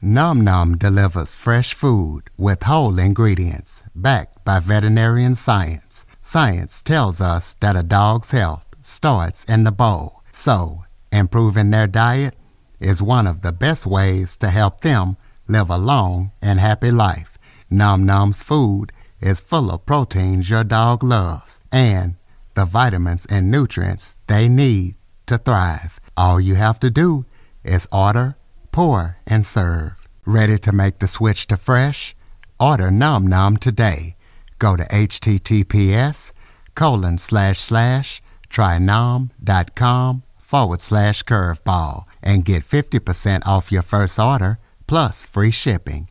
Nom Nom delivers fresh food with whole ingredients backed by veterinarian science. Science tells us that a dog's health starts in the bowl, so improving their diet is one of the best ways to help them live a long and happy life. Nom Nom's food is full of proteins your dog loves and the vitamins and nutrients they need to thrive. All you have to do is order, pour, and serve. Ready to make the switch to fresh? Order Nom Nom today. Go to https://trynom.com/curveball and get 50% off your first order plus free shipping.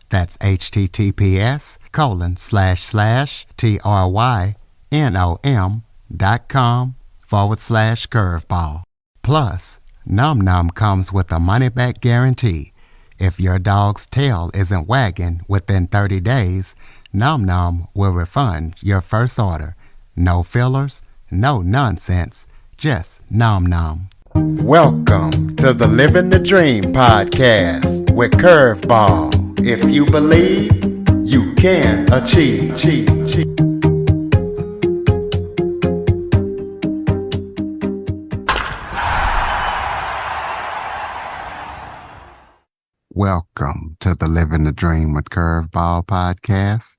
That's https://trynom.com/curveball. Plus, Nom Nom comes with a money-back guarantee. If your dog's tail isn't wagging within 30 days, Nom Nom will refund your first order. No fillers, no nonsense, just Nom Nom. Welcome to the Living the Dream podcast with Curveball. If you believe, you can achieve. Welcome to the Living the Dream with Curveball podcast,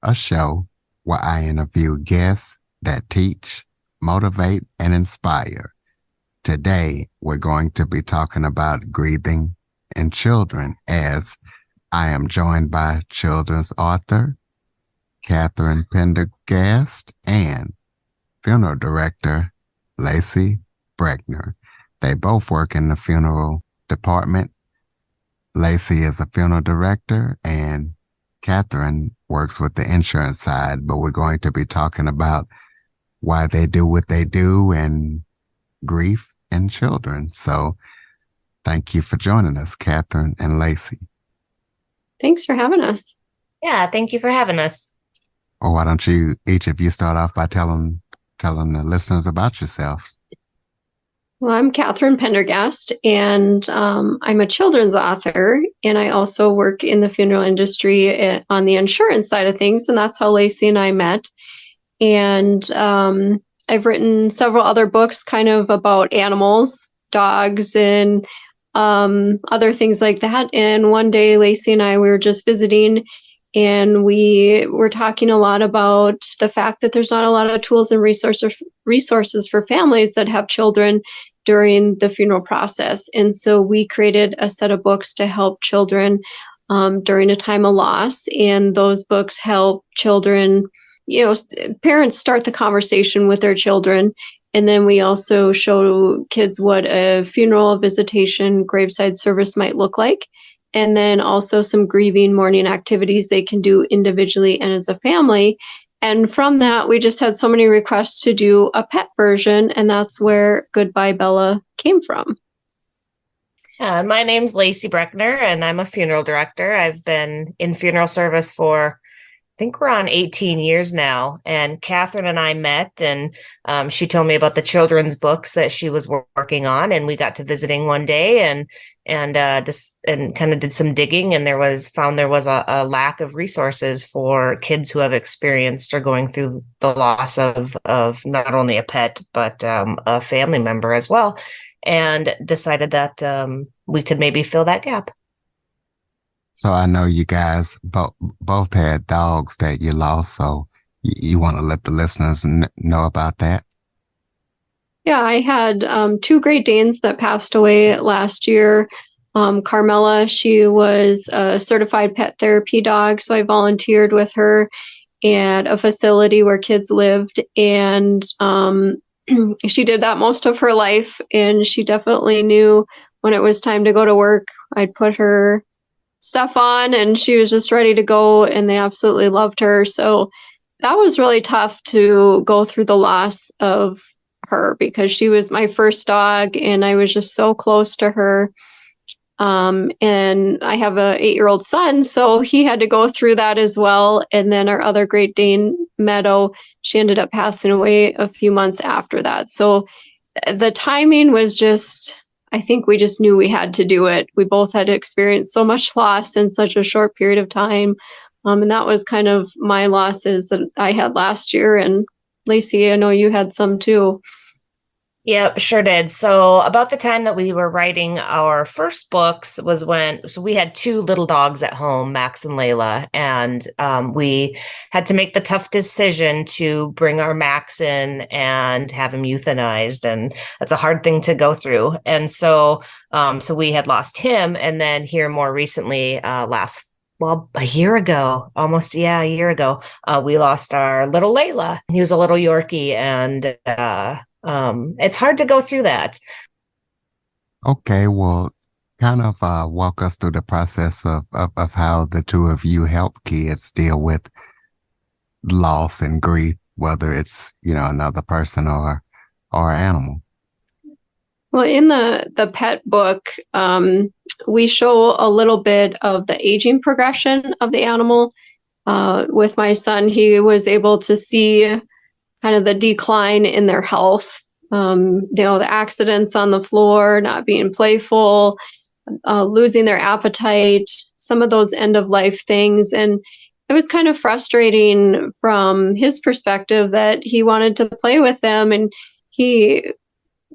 a show where I interview guests that teach, motivate, and inspire. Today, we're going to be talking about grieving in children, as I am joined by children's author Katherine Pendergast and funeral director Lacie Brueckner. They both work in the funeral department. Lacie is a funeral director and Katherine works with the insurance side, but we're going to be talking about why they do what they do and grief in children. So thank you for joining us, Katherine and Lacie. Thanks for having us. Yeah, thank you for having us. Well, why don't you, each of you, start off by telling the listeners about yourselves? Well, I'm Katherine Pendergast, and I'm a children's author, and I also work in the funeral industry on the insurance side of things, and that's how Lacie and I met. And I've written several other books kind of about animals, dogs, and other things like that. And one day, Lacie and I, we were just visiting, and we were talking a lot about the fact that there's not a lot of tools and resources for families that have children during the funeral process. And so we created a set of books to help children during a time of loss. And those books help children, parents start the conversation with their children. And then we also show kids what a funeral, visitation, graveside service might look like. And then also some grieving mourning activities they can do individually and as a family. And from that, we just had so many requests to do a pet version, and that's where Goodbye Bella came from. My name's Lacie Brueckner, and I'm a funeral director. I've been in funeral service for, I think we're on 18 years now. And Katherine and I met, and she told me about the children's books that she was working on, and we got to visiting one day and kind of did some digging, and there was a lack of resources for kids who have experienced or going through the loss of not only a pet but a family member as well, and decided that we could maybe fill that gap. So I know you guys both had dogs that you lost, so you want to let the listeners know about that? Yeah, I had two Great Danes that passed away last year. Carmela, she was a certified pet therapy dog, so I volunteered with her at a facility where kids lived, and she did that most of her life, and she definitely knew when it was time to go to work. I'd put her stuff on, and she was just ready to go, and they absolutely loved her. So that was really tough to go through the loss of her because she was my first dog, and I was just so close to her. And I have a 8-year-old son, so he had to go through that as well. And then our other Great Dane, Meadow, she ended up passing away a few months after that. So the timing was just, I think we just knew we had to do it. We both had experienced so much loss in such a short period of time. And that was kind of my losses that I had last year. And Lacie, I know you had some too. Yep, sure did. So about the time that we were writing our first books was so we had two little dogs at home, Max and Layla, and we had to make the tough decision to bring our Max in and have him euthanized, and that's a hard thing to go through. And so we had lost him, and then here more recently, a year ago, a year ago, we lost our little Layla. He was a little Yorkie, and it's hard to go through that. Okay, well, kind of walk us through the process of how the two of you help kids deal with loss and grief, whether it's, another person or animal. Well, in the pet book, we show a little bit of the aging progression of the animal. With my son, he was able to see kind of the decline in their health. The accidents on the floor, not being playful, losing their appetite, some of those end of life things. And it was kind of frustrating from his perspective that he wanted to play with them and he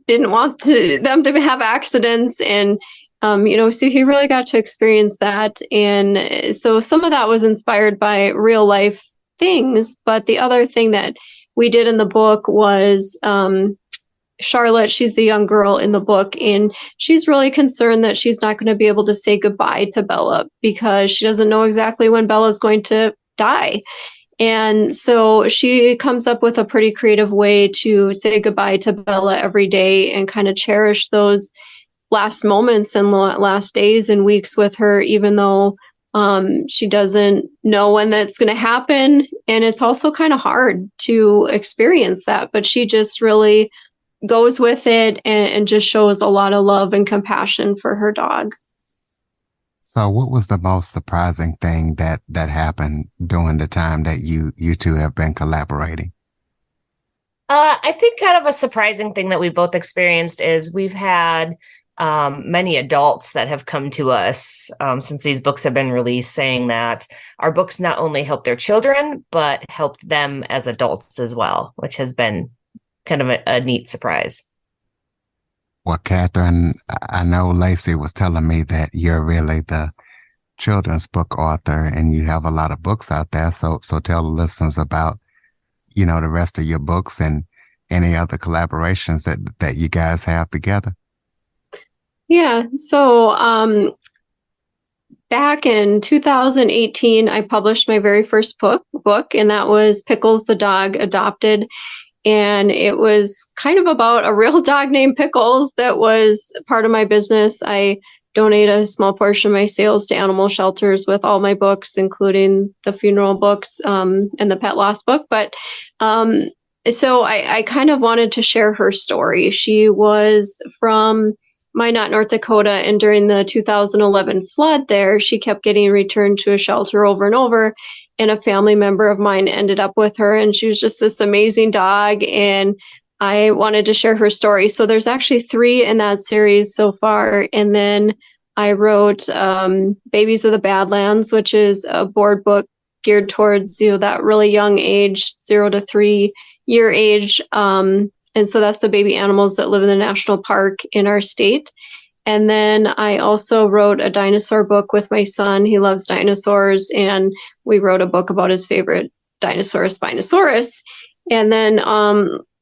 didn't want them to have accidents. And, so he really got to experience that. And so some of that was inspired by real life things. But the other thing that we did in the book was Charlotte, she's the young girl in the book, and she's really concerned that she's not going to be able to say goodbye to Bella because she doesn't know exactly when Bella's going to die. And so she comes up with a pretty creative way to say goodbye to Bella every day and kind of cherish those last moments and last days and weeks with her, even though she doesn't know when that's going to happen. And it's also kind of hard to experience that, but she just really goes with it and just shows a lot of love and compassion for her dog. So what was the most surprising thing that happened during the time that you two have been collaborating? I think kind of a surprising thing that we both experienced is we've had many adults that have come to us since these books have been released saying that our books not only help their children, but helped them as adults as well, which has been kind of a neat surprise. Well, Katherine, I know Lacie was telling me that you're really the children's book author and you have a lot of books out there. So tell the listeners about, the rest of your books and any other collaborations that you guys have together. Yeah. So back in 2018, I published my very first book, and that was Pickles the Dog Adopted. And it was kind of about a real dog named Pickles that was part of my business. I donate a small portion of my sales to animal shelters with all my books, including the funeral books and the pet loss book. But so I kind of wanted to share her story. She was from Minot, North Dakota, and during the 2011 flood there, she kept getting returned to a shelter over and over. And a family member of mine ended up with her, and she was just this amazing dog. And I wanted to share her story. So there's actually 3 in that series so far. And then I wrote Babies of the Badlands, which is a board book geared towards, that really young age, 0 to 3 year age. And so that's the baby animals that live in the national park in our state. And then I also wrote a dinosaur book with my son. He loves dinosaurs. And we wrote a book about his favorite dinosaur, Spinosaurus. And then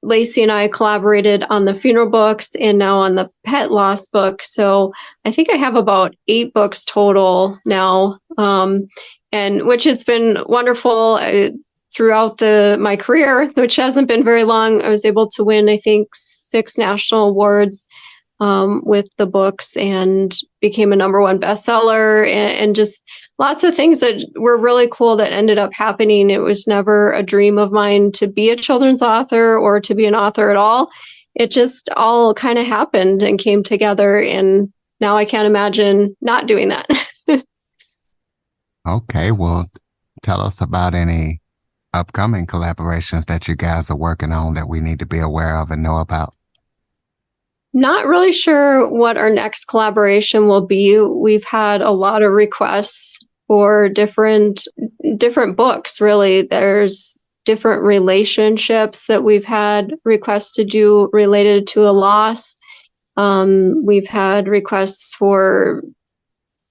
Lacie and I collaborated on the funeral books and now on the pet loss book. So I think I have about 8 books total now, and which has been wonderful. Throughout my career, which hasn't been very long, I was able to win, I think, 6 national awards with the books and became a #1 bestseller and just lots of things that were really cool that ended up happening. It was never a dream of mine to be a children's author or to be an author at all. It just all kind of happened and came together. And now I can't imagine not doing that. Okay, well, tell us about any upcoming collaborations that you guys are working on that we need to be aware of and know about. Not really sure what our next collaboration will be. We've had a lot of requests for different books, really. There's different relationships that we've had requests to do related to a loss. We've had requests for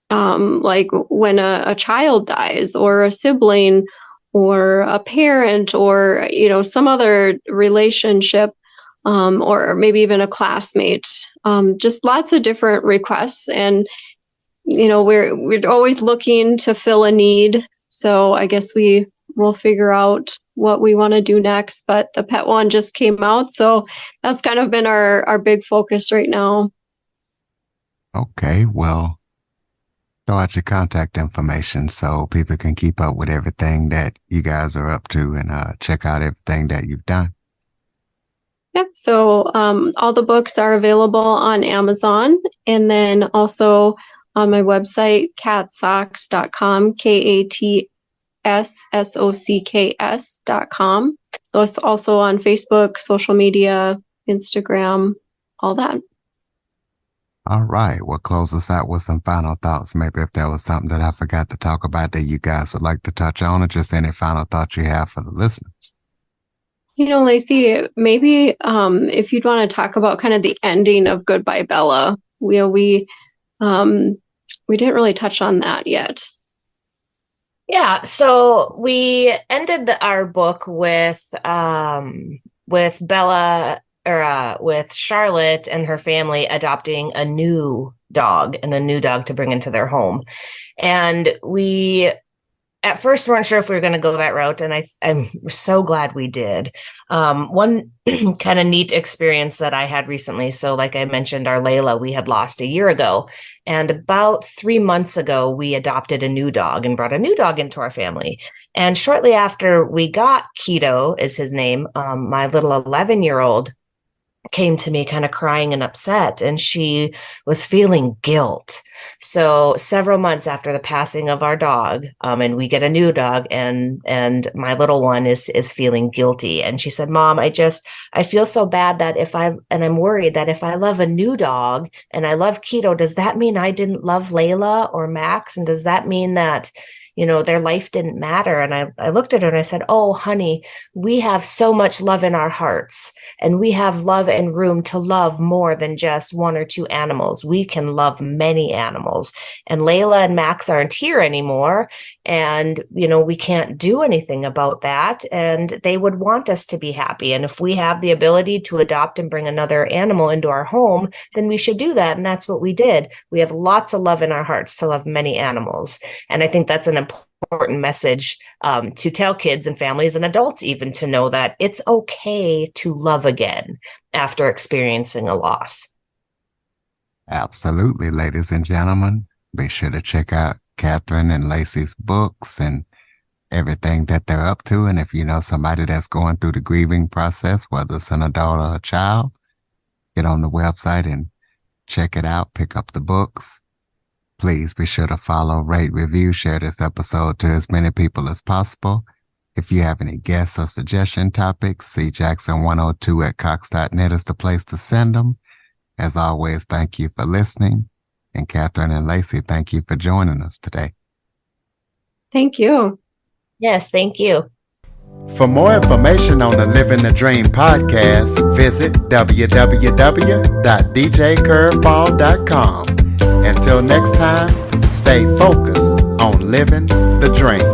like when a child dies, or a sibling, or a parent, or some other relationship, or maybe even a classmate. Just lots of different requests, and we're always looking to fill a need. So I guess we will figure out what we want to do next. But the pet one just came out, so that's kind of been our big focus right now. Okay, well, throw out your contact information so people can keep up with everything that you guys are up to and check out everything that you've done. Yep. So all the books are available on Amazon, and then also on my website, katsocks.com, KATSSOCKS.com. It's also on Facebook, social media, Instagram, all that. All right. Well, close us out with some final thoughts. Maybe if there was something that I forgot to talk about that you guys would like to touch on, or just any final thoughts you have for the listeners. Lacie, maybe if you'd want to talk about kind of the ending of Goodbye Bella. We didn't really touch on that yet. Yeah, so we ended our book with Bella, or with Charlotte and her family adopting a new dog to bring into their home. And we at first weren't sure if we were going to go that route, and I'm so glad we did. One kind of neat experience that I had recently. So like I mentioned, our Layla, we had lost a year ago. And about 3 months ago, we adopted a new dog and brought a new dog into our family. And shortly after we got Keto, is his name, my little 11-year-old came to me kind of crying and upset, and she was feeling guilt. So several months after the passing of our dog, and we get a new dog, and my little one is feeling guilty. And she said, Mom, I feel so bad that I'm worried that if I love a new dog and I love Keto, does that mean I didn't love Layla or Max? And does that mean that their life didn't matter? And I looked at her and I said, oh, honey, we have so much love in our hearts, and we have love and room to love more than just one or two animals. We can love many animals. And Layla and Max aren't here anymore. And, we can't do anything about that. And they would want us to be happy. And if we have the ability to adopt and bring another animal into our home, then we should do that. And that's what we did. We have lots of love in our hearts to love many animals. And I think that's an important message to tell kids and families and adults even, to know that it's okay to love again after experiencing a loss. Absolutely, ladies and gentlemen. Be sure to check out Katherine and Lacie's books and everything that they're up to. And if you know somebody that's going through the grieving process, whether it's an adult or a child, get on the website and check it out, pick up the books. Please be sure to follow, rate, review, share this episode to as many people as possible. If you have any guests or suggestion topics, cjackson102@cox.net is the place to send them. As always, thank you for listening. And Katherine and Lacie, thank you for joining us today. Thank you. Yes, thank you. For more information on the Living the Dream podcast, visit www.djcurveball.com. Until next time, stay focused on living the dream.